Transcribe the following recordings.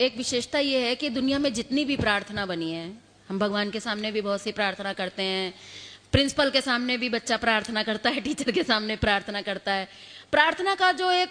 एक विशेषता ये है कि दुनिया में जितनी भी प्रार्थना बनी है, हम भगवान के सामने भी बहुत सी प्रार्थना करते हैं, प्रिंसिपल के सामने भी बच्चा प्रार्थना करता है, टीचर के सामने प्रार्थना करता है। प्रार्थना का जो एक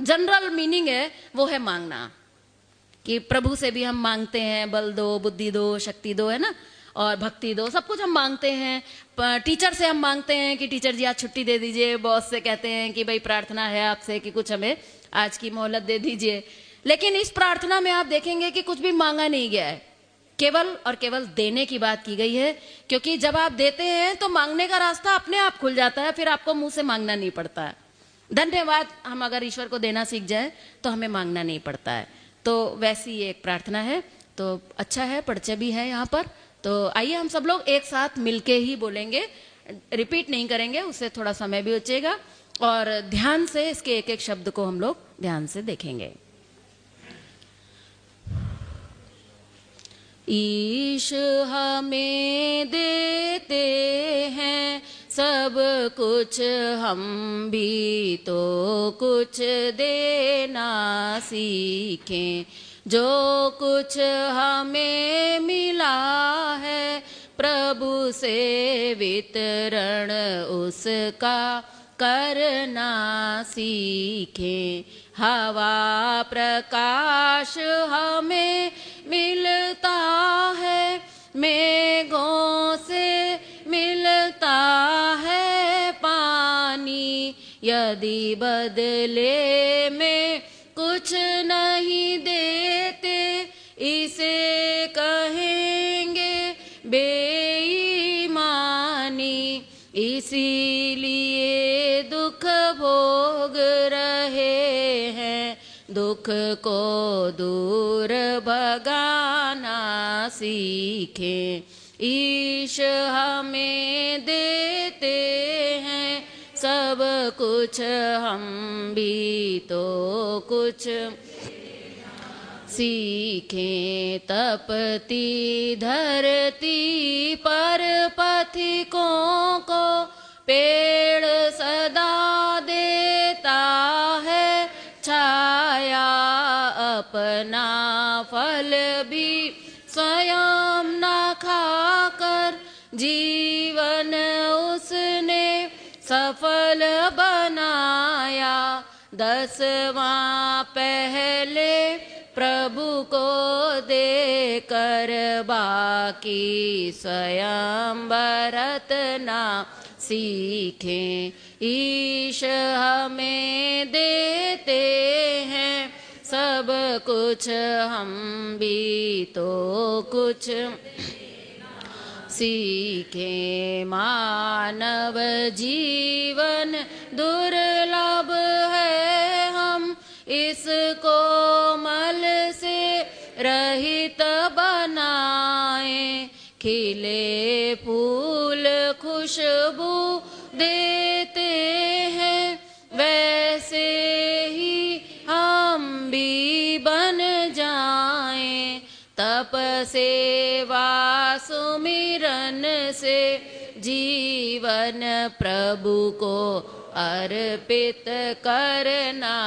जनरल मीनिंग है वो है मांगना, कि प्रभु से भी हम मांगते हैं, बल दो, बुद्धि दो, शक्ति दो, है ना, और भक्ति दो, सब कुछ हम मांगते हैं। टीचर से हम मांगते हैं कि टीचर जी आज छुट्टी दे दीजिए, बॉस से कहते हैं कि भाई प्रार्थना है आपसे कि कुछ हमें आज की मोहलत दे दीजिए। लेकिन इस प्रार्थना में आप देखेंगे कि कुछ भी मांगा नहीं गया है, केवल और केवल देने की बात की गई है। क्योंकि जब आप देते हैं तो मांगने का रास्ता अपने आप खुल जाता है, फिर आपको मुंह से मांगना नहीं पड़ता है। धन्यवाद हम अगर ईश्वर को देना सीख जाए तो हमें मांगना नहीं पड़ता है। तो वैसी ये एक प्रार्थना है, तो अच्छा है, परिचय भी है यहाँ पर। तो आइए हम सब लोग एक साथ मिलके ही बोलेंगे, रिपीट नहीं करेंगे, उससे थोड़ा समय भी बचेगा, और ध्यान से इसके एक एक शब्द को हम लोग ध्यान से देखेंगे। ईश हमें देते हैं सब कुछ, हम भी तो कुछ देना सीखें। जो कुछ हमें मिला है प्रभु से वितरण उसका करना सीखें। हवा प्रकाश हमें मिलता है, मेघों से मिलता है पानी। यदि बदले में कुछ नहीं देते, इसे कहेंगे बेईमानी। इसीलिए दुख भोग रहे हैं, दुख को दूर भगाना सीखें। ईश हमें देते हैं सब कुछ, हम भी तो कुछ सीखें। तपती धरती पर पथिकों को पेड़ सदा देता है छाया। अपना फल भी स्वयं न खाकर जीवन उसने सफल बनाया। 10वां पहले प्रभु को देकर बाकी स्वयं बरतना सीखें। ईश हमें देते हैं सब कुछ, हम भी तो कुछ सीखें। मानव जीवन दुर्लभ है, हम इसको मल से रहित बनाएं। खिले फूल खुशबू देते हैं, वैसे ही हम भी बन जाएं। तप सेवा सुमिरन से जीवन प्रभु को अर्पित करना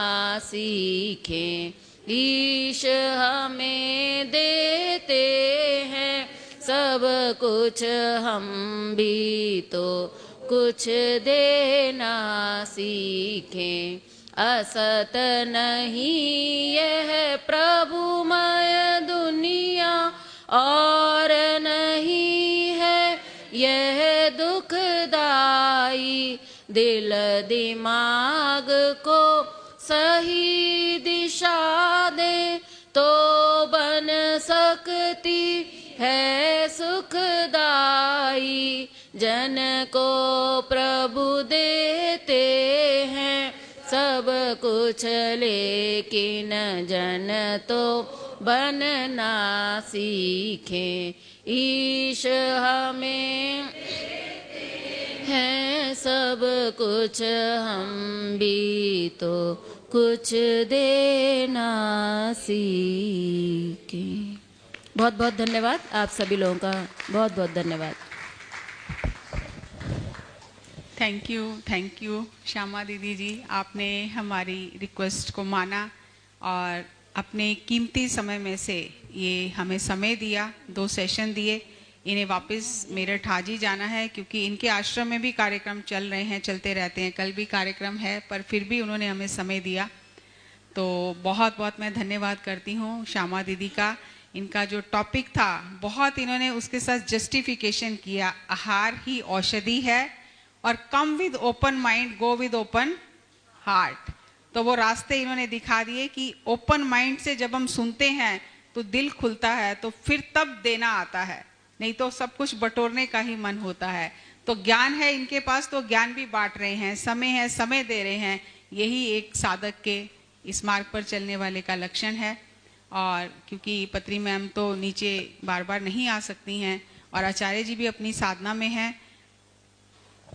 सीखें। ईश हमें देते हैं सब कुछ, हम भी तो कुछ देना सीखें। असत नहीं यह प्रभुमय दुनिया, और नहीं है यह दुखदाई। दिल दिमाग को सही दिशा दे तो बन सकती है सुखदाई। जन को प्रभु देते हैं सब कुछ, लेकिन जन तो बनना सीखें। ईश हमें है सब कुछ, हम भी तो कुछ देना सीखें। बहुत बहुत धन्यवाद आप सभी लोगों का, बहुत बहुत धन्यवाद। थैंक यू श्यामा दीदी जी, आपने हमारी रिक्वेस्ट को माना और अपने कीमती समय में से ये हमें समय दिया, 2 सेशन दिए। इन्हें वापस मेरठ आज ही जाना है क्योंकि इनके आश्रम में भी कार्यक्रम चल रहे हैं, चलते रहते हैं, कल भी कार्यक्रम है, पर फिर भी उन्होंने हमें समय दिया। तो बहुत बहुत मैं धन्यवाद करती हूँ श्यामा दीदी का। इनका जो टॉपिक था बहुत इन्होंने उसके साथ जस्टिफिकेशन किया, आहार ही औषधि है और come with open mind go with open heart. तो वो रास्ते इन्होंने दिखा दिए कि ओपन माइंड से जब हम सुनते हैं तो दिल खुलता है, तो फिर तब देना आता है, नहीं तो सब कुछ बटोरने का ही मन होता है। तो ज्ञान है इनके पास तो ज्ञान भी बांट रहे हैं, समय है समय दे रहे हैं। यही एक साधक के इस मार्ग पर चलने वाले का लक्षण है। और क्योंकि पत्री मैम तो नीचे बार बार नहीं आ सकती हैं और आचार्य जी भी अपनी साधना में हैं,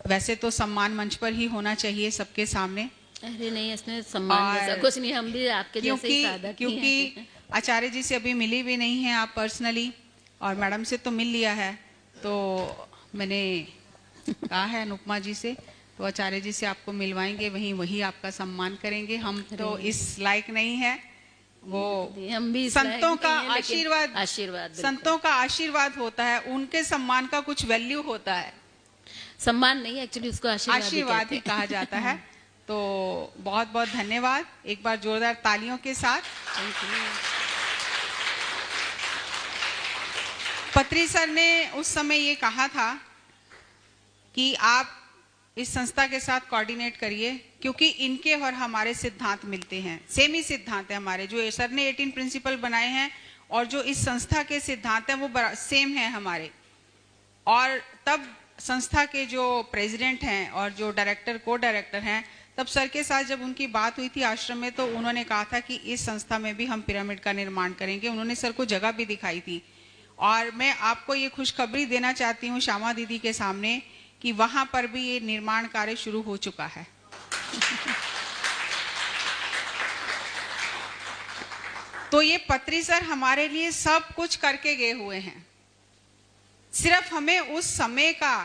वैसे तो सम्मान मंच पर ही होना चाहिए सबके सामने। अरे नहीं, इसमें सम्मान जैसा कुछ नहीं, हम भी आपके जैसे ही साधक ही हैं। क्योंकि आचार्य जी से अभी मिली भी नहीं हैं आप पर्सनली, और मैडम से तो मिल लिया है। तो मैंने कहा है अनुपमा जी से, तो आचार्य जी से आपको मिलवाएंगे, वही आपका सम्मान करेंगे। हम तो इस लायक नहीं है, वो हम भी संतों का आशीर्वाद संतों का आशीर्वाद होता है, उनके सम्मान का कुछ वैल्यू होता है। सम्मान नहीं, एक्चुअली उसको आशीर्वाद ही कहा जाता है। तो बहुत बहुत धन्यवाद, एक बार जोरदार तालियों के साथ। पत्री सर ने उस समय ये कहा था कि आप इस संस्था के साथ कोऑर्डिनेट करिए, क्योंकि इनके और हमारे सिद्धांत मिलते हैं, सेम ही सिद्धांत है हमारे। जो सर ने 18 प्रिंसिपल बनाए हैं और जो इस संस्था के सिद्धांत हैं वो सेम है हमारे। और तब संस्था के जो प्रेसिडेंट हैं और जो डायरेक्टर को डायरेक्टर हैं, तब सर के साथ जब उनकी बात हुई थी आश्रम में, तो उन्होंने कहा था कि इस संस्था में भी हम पिरामिड का निर्माण करेंगे। उन्होंने सर को जगह भी दिखाई थी। और मैं आपको ये खुशखबरी देना चाहती हूँ श्यामा दीदी के सामने कि वहां पर भी ये निर्माण कार्य शुरू हो चुका है। तो ये पत्री सर हमारे लिए सब कुछ करके गए हुए हैं, सिर्फ हमें उस समय का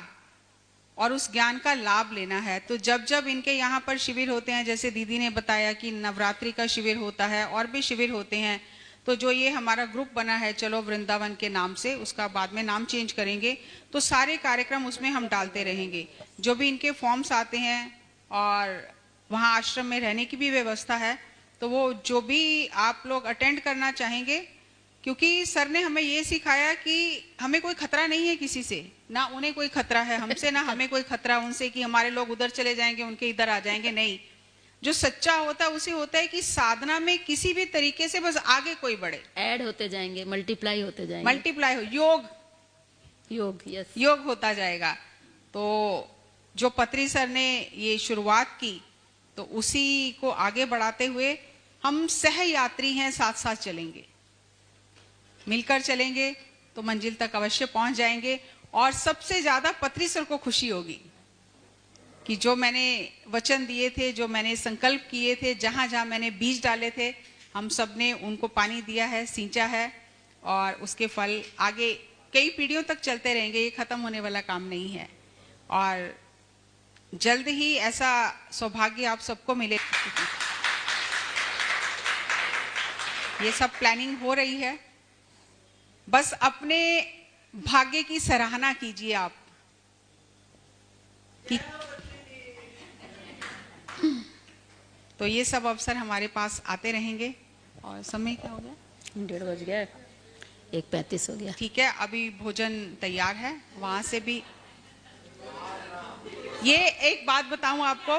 और उस ज्ञान का लाभ लेना है। तो जब जब इनके यहाँ पर शिविर होते हैं, जैसे दीदी ने बताया कि नवरात्रि का शिविर होता है और भी शिविर होते हैं, तो जो ये हमारा ग्रुप बना है चलो वृंदावन के नाम से, उसका बाद में नाम चेंज करेंगे, तो सारे कार्यक्रम उसमें हम डालते रहेंगे। जो भी इनके फॉर्म्स आते हैं और वहाँ आश्रम में रहने की भी व्यवस्था है, तो वो जो भी आप लोग अटेंड करना चाहेंगे, क्योंकि सर ने हमें ये सिखाया कि हमें कोई खतरा नहीं है किसी से, ना उन्हें कोई खतरा है हमसे, ना हमें कोई खतरा उनसे कि हमारे लोग उधर चले जाएंगे उनके इधर आ जाएंगे। नहीं, जो सच्चा होता है उसे होता है कि साधना में किसी भी तरीके से बस आगे कोई बढ़े, ऐड होते जाएंगे, मल्टीप्लाई होते जाएंगे, मल्टीप्लाई हो, योग होता जाएगा। तो जो पत्री सर ने ये शुरुआत की, तो उसी को आगे बढ़ाते हुए हम सह यात्री हैं, साथ साथ चलेंगे, मिलकर चलेंगे तो मंजिल तक अवश्य पहुंच जाएंगे। और सबसे ज्यादा पत्री सर को खुशी होगी कि जो मैंने वचन दिए थे, जो मैंने संकल्प किए थे, जहां जहां मैंने बीज डाले थे, हम सब ने उनको पानी दिया है, सींचा है, और उसके फल आगे कई पीढ़ियों तक चलते रहेंगे। ये खत्म होने वाला काम नहीं है। और जल्द ही ऐसा सौभाग्य आप सबको मिले। ये सब प्लानिंग हो रही है, बस अपने भाग्य की सराहना कीजिए आप कि तो ये सब अवसर हमारे पास आते रहेंगे। और समय क्या हो गया? 1:30 बज गया, 1:35 हो गया। ठीक है, अभी भोजन तैयार है, वहां से भी। ये एक बात बताऊं आपको,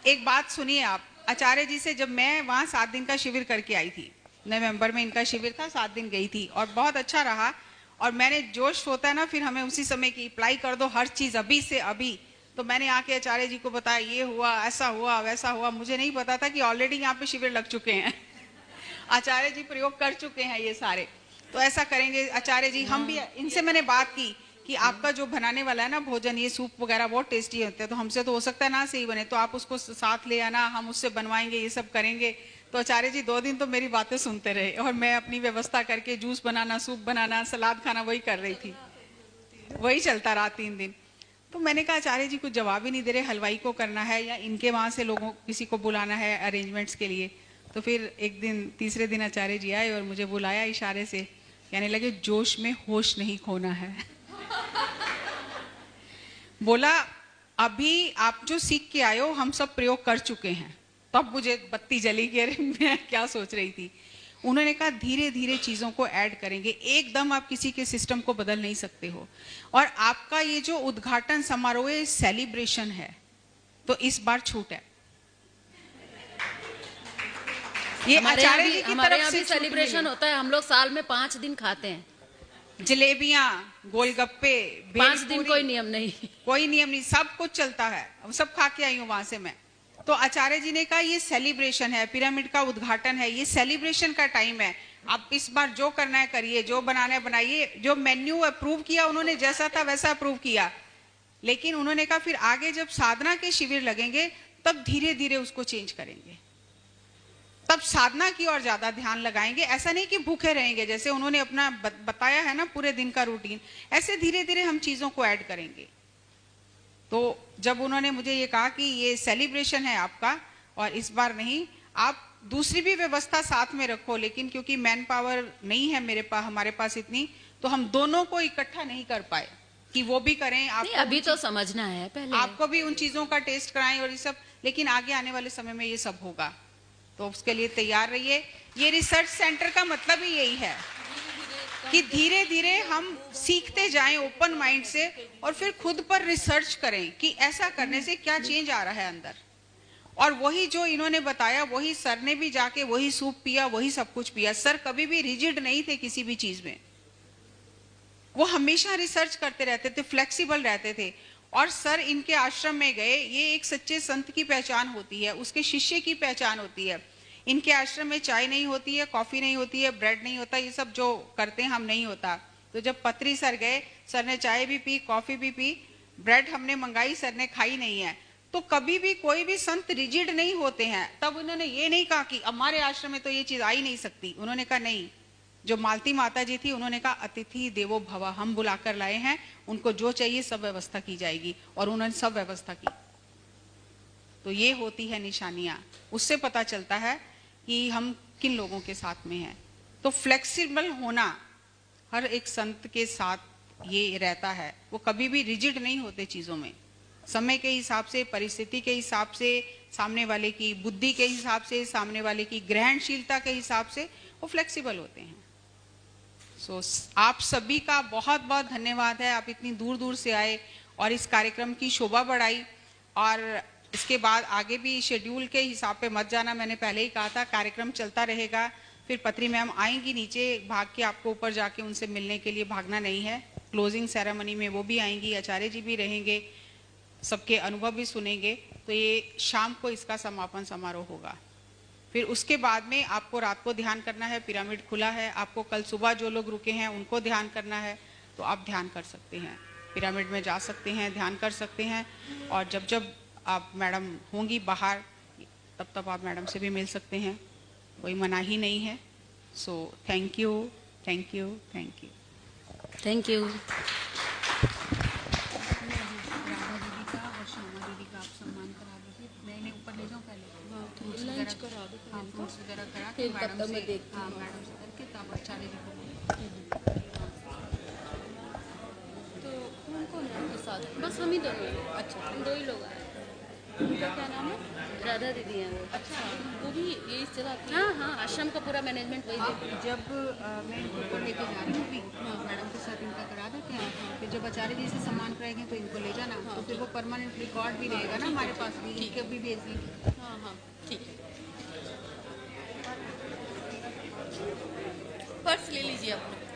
एक बात सुनिए आप। आचार्य जी से जब मैं वहां 7 दिन का शिविर करके आई थी, नवंबर में इनका शिविर था, 7 दिन गई थी और बहुत अच्छा रहा। और मैंने जोश होता है ना, फिर हमें उसी समय की अप्लाई कर दो हर चीज अभी से अभी। तो मैंने आके आचार्य जी को बताया, ये हुआ, ऐसा हुआ, वैसा हुआ। मुझे नहीं पता था कि ऑलरेडी यहाँ पे शिविर लग चुके हैं। आचार्य जी प्रयोग कर चुके हैं ये सारे। तो ऐसा करेंगे आचार्य जी। हम भी इनसे मैंने बात की कि आपका जो बनाने वाला है ना भोजन, ये सूप वगैरह बहुत टेस्टी होते हैं, तो हमसे तो हो सकता है ना सही बने, तो आप उसको साथ ले आना, हम उससे बनवाएंगे, ये सब करेंगे। तो आचार्य जी 2 दिन तो मेरी बातें सुनते रहे और मैं अपनी व्यवस्था करके जूस बनाना, सूप बनाना, सलाद खाना वही कर रही थी। वही चलता रहा 3 दिन। तो मैंने कहा आचार्य जी कुछ जवाब ही नहीं दे रहे, हलवाई को करना है या इनके वहां से लोगों किसी को बुलाना है अरेंजमेंट्स के लिए। तो फिर एक दिन तीसरे दिन आचार्य जी आए और मुझे बुलाया इशारे से, कहने लगे जोश में होश नहीं खोना है। बोला अभी आप जो सीख के आए हो हम सब प्रयोग कर चुके हैं। तब मुझे बत्ती जली कि अरे मैं क्या सोच रही थी। उन्होंने कहा धीरे धीरे चीजों को ऐड करेंगे, एकदम आप किसी के सिस्टम को बदल नहीं सकते हो। और आपका ये जो उद्घाटन समारोह है सेलिब्रेशन है, तो इस बार छूट है। ये आचार्य जी की तरफ से सेलिब्रेशन होता है। हम लोग साल में 5 दिन खाते हैं जलेबियां, गोलगप्पे, 5 दिन कोई नियम नहीं, कोई नियम नहीं, सब कुछ चलता है। सब खा के आई हूँ वहां से मैं। तो आचार्य जी ने कहा ये सेलिब्रेशन है, पिरामिड का उद्घाटन है, ये सेलिब्रेशन का टाइम है। आप इस बार जो करना है करिए, जो बनाना है बनाइए। जो मेन्यू अप्रूव किया उन्होंने जैसा था वैसा अप्रूव किया, लेकिन उन्होंने कहा फिर आगे जब साधना के शिविर लगेंगे तब धीरे धीरे उसको चेंज करेंगे, तब साधना की ओर ज्यादा ध्यान लगाएंगे। ऐसा नहीं कि भूखे रहेंगे, जैसे उन्होंने अपना बताया है ना पूरे दिन का रूटीन, ऐसे धीरे धीरे हम चीजों को ऐड करेंगे। तो जब उन्होंने मुझे ये कहा कि ये सेलिब्रेशन है आपका और इस बार नहीं, आप दूसरी भी व्यवस्था साथ में रखो, लेकिन क्योंकि मैन पावर नहीं है हमारे पास इतनी, तो हम दोनों को इकट्ठा नहीं कर पाए कि वो भी करें। आपको अभी तो समझना है, पहले आपको भी उन चीजों का टेस्ट कराएं और ये सब, लेकिन आगे आने वाले समय में ये सब होगा, तो उसके लिए तैयार रहिए। ये रिसर्च सेंटर का मतलब ही यही है कि धीरे धीरे हम सीखते जाएं ओपन माइंड से, और फिर खुद पर रिसर्च करें कि ऐसा करने से क्या चेंज आ रहा है अंदर। और वही जो इन्होंने बताया, वही सर ने भी जाके वही सूप पिया, वही सब कुछ पिया। सर कभी भी रिजिड नहीं थे किसी भी चीज में, वो हमेशा रिसर्च करते रहते थे, फ्लेक्सिबल रहते थे। और सर इनके आश्रम में गए, ये एक सच्चे संत की पहचान होती है, उसके शिष्य की पहचान होती है। इनके आश्रम में चाय नहीं होती है, कॉफी नहीं होती है, ब्रेड नहीं होता, ये सब जो करते हैं हम नहीं होता। तो जब पत्री सर गए, सर ने चाय भी पी, कॉफी भी पी, ब्रेड हमने मंगाई, सर ने खाई नहीं है। तो कभी भी कोई भी संत रिजिड नहीं होते हैं। तब उन्होंने ये नहीं कहा कि हमारे आश्रम में तो ये चीज आ ही नहीं सकती। उन्होंने कहा नहीं, जो मालती माता जी थी उन्होंने कहा अतिथि देवो भव, हम बुलाकर लाए हैं, उनको जो चाहिए सब व्यवस्था की जाएगी, और उन्होंने सब व्यवस्था की। तो ये होती है निशानियां, उससे पता चलता है कि हम किन लोगों के साथ में हैं। तो फ्लेक्सिबल होना हर एक संत के साथ ये रहता है, वो कभी भी रिजिड नहीं होते चीजों में। समय के हिसाब से, परिस्थिति के हिसाब से, सामने वाले की बुद्धि के हिसाब से, सामने वाले की ग्रहणशीलता के हिसाब से वो फ्लेक्सिबल होते हैं। आप सभी का बहुत बहुत धन्यवाद है, आप इतनी दूर दूर से आए और इस कार्यक्रम की शोभा बढ़ाई। और इसके बाद आगे भी शेड्यूल के हिसाब पे मत जाना, मैंने पहले ही कहा था, कार्यक्रम चलता रहेगा। फिर पत्री मैम आएंगी नीचे, भाग के आपको ऊपर जाके उनसे मिलने के लिए भागना नहीं है। क्लोजिंग सेरेमनी में वो भी आएंगी, आचार्य जी भी रहेंगे, सबके अनुभव भी सुनेंगे। तो ये शाम को इसका समापन समारोह होगा। फिर उसके बाद में आपको रात को ध्यान करना है, पिरामिड खुला है। आपको कल सुबह जो लोग रुके हैं उनको ध्यान करना है, तो आप ध्यान कर सकते हैं, पिरामिड में जा सकते हैं, ध्यान कर सकते हैं। और जब जब आप मैडम होंगी बाहर, तब तब आप मैडम से भी मिल सकते हैं, कोई मनाही नहीं है। So thank you, thank you, thank you, thank you. Lunch करा दो, हाँ फ्रूट्स वगैरह करा के मैडम से, हाँ मैडम से करके तब आचार्य जी को। तो कौन कौन है आपके साथ? बस हम ही दोनों। अच्छा, हम 2 ही लोग आए। उनका क्या नाम है? राधा दीदी हैं वो। अच्छा, वो भी यही चलाती है? हाँ हाँ, आश्रम का पूरा मैनेजमेंट वही है। जब मैं इनको ऊपर लेके जा रही हूँ अभी, मैडम के साथ इनका करा देते हैं, फिर जब आचार्य जी से सम्मान कराएंगे तो इनको ले जाना, तो फिर वो परमानेंट रिकॉर्ड भी रहेगा ना हमारे पास भी, इनके भी भेज देंगे। हाँ हाँ ठीक है। पर्स ले लीजिए अपना।